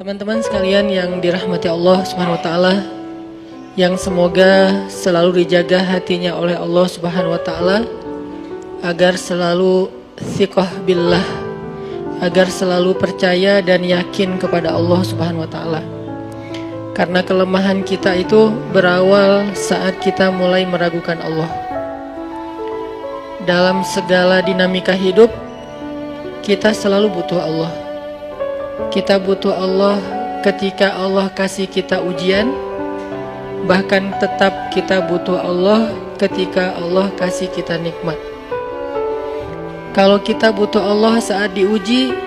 Teman-teman sekalian yang dirahmati Allah Subhanahu wa taala, yang semoga selalu dijaga hatinya oleh Allah Subhanahu wa taala agar selalu thiqah billah, agar selalu percaya dan yakin kepada Allah Subhanahu wa taala. Karena kelemahan kita itu berawal saat kita mulai meragukan Allah. Dalam segala dinamika hidup, kita selalu butuh Allah. Kita butuh Allah ketika Allah kasih kita ujian. Bahkan tetap kita butuh Allah ketika Allah kasih kita nikmat. Kalau kita butuh Allah saat diuji,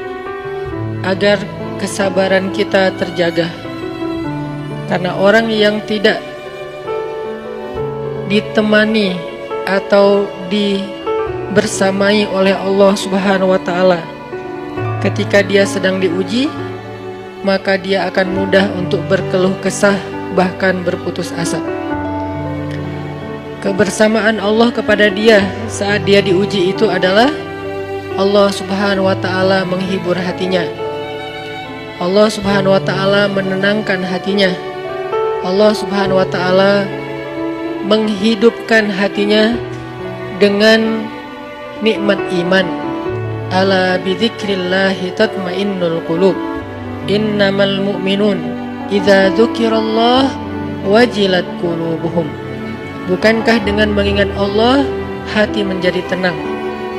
agar kesabaran kita terjaga. Karena orang yang tidak ditemani atau dibersamai oleh Allah Subhanahu wa taala ketika dia sedang diuji, maka dia akan mudah untuk berkeluh kesah, bahkan berputus asa. Kebersamaan Allah kepada dia saat dia diuji itu adalah Allah Subhanahu wa taala menghibur hatinya. Allah Subhanahu wa taala menenangkan hatinya. Allah Subhanahu wa taala menghidupkan hatinya dengan nikmat iman. Ala bidzikrillahi tatmainnul qulub. Innamal mu'minun idza dzukirallah wajilat qulubuhum. Bukankah dengan mengingat Allah hati menjadi tenang?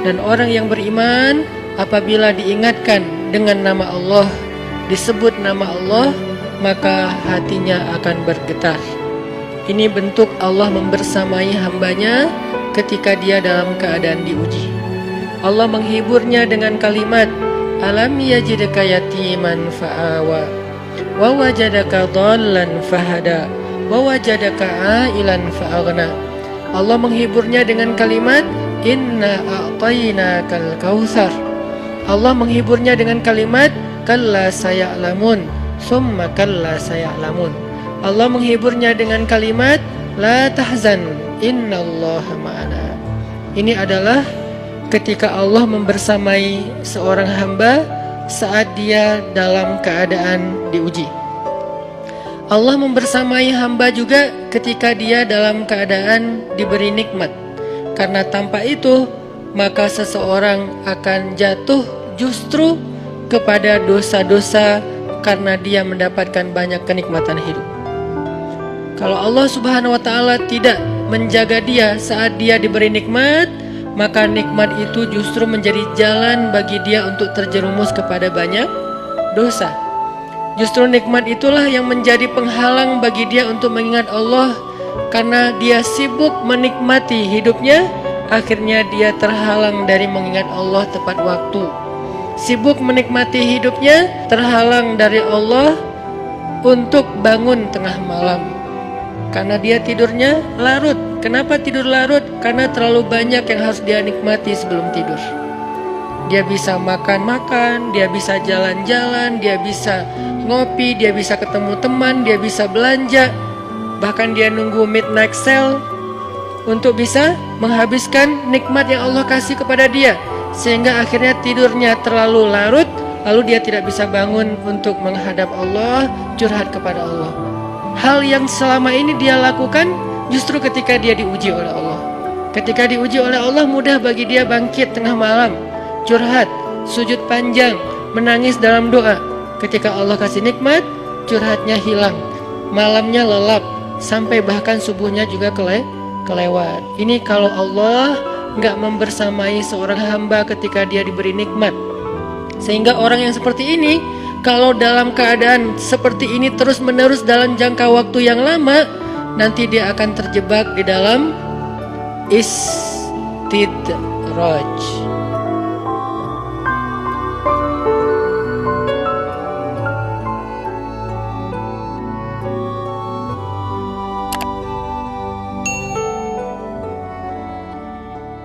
Dan orang yang beriman apabila diingatkan dengan nama Allah, disebut nama Allah, maka hatinya akan bergetar. Ini bentuk Allah membersamai hambanya ketika dia dalam keadaan diuji. Allah menghiburnya dengan kalimat, alam yajidka yatiman fa'awa wa wajadaka dhallan fahada wa wajadaka ailan fa'aghna. Allah menghiburnya dengan kalimat, inna a'tainakal kautsar. Allah menghiburnya dengan kalimat, kalla saya'lamun summa kalla saya'lamun. Allah menghiburnya dengan kalimat, la tahzan innallaha ma'ana. Ini adalah ketika Allah membersamai seorang hamba saat dia dalam keadaan diuji. Allah membersamai hamba juga ketika dia dalam keadaan diberi nikmat. Karena tanpa itu, maka seseorang akan jatuh justru kepada dosa-dosa karena dia mendapatkan banyak kenikmatan hidup. Kalau Allah Subhanahu wa taala tidak menjaga dia saat dia diberi nikmat, maka nikmat itu justru menjadi jalan bagi dia untuk terjerumus kepada banyak dosa. Justru nikmat itulah yang menjadi penghalang bagi dia untuk mengingat Allah. Karena dia sibuk menikmati hidupnya, akhirnya dia terhalang dari mengingat Allah tepat waktu. Sibuk menikmati hidupnya, terhalang dari Allah untuk bangun tengah malam. Karena dia tidurnya larut. Kenapa tidur larut? Karena terlalu banyak yang harus dia nikmati sebelum tidur. Dia bisa makan-makan, dia bisa jalan-jalan, dia bisa ngopi, dia bisa ketemu teman, dia bisa belanja. Bahkan dia nunggu midnight sale untuk bisa menghabiskan nikmat yang Allah kasih kepada dia. Sehingga akhirnya tidurnya terlalu larut, lalu dia tidak bisa bangun untuk menghadap Allah, curhat kepada Allah. Hal yang selama ini dia lakukan justru ketika dia diuji oleh Allah. Ketika diuji oleh Allah, mudah bagi dia bangkit tengah malam, curhat, sujud panjang, menangis dalam doa. Ketika Allah kasih nikmat, curhatnya hilang, malamnya lelap, sampai bahkan subuhnya juga kelewat. Ini kalau Allah nggak membersamai seorang hamba ketika dia diberi nikmat. Sehingga orang yang seperti ini, kalau dalam keadaan seperti ini terus menerus dalam jangka waktu yang lama, nanti dia akan terjebak di dalam istidraj.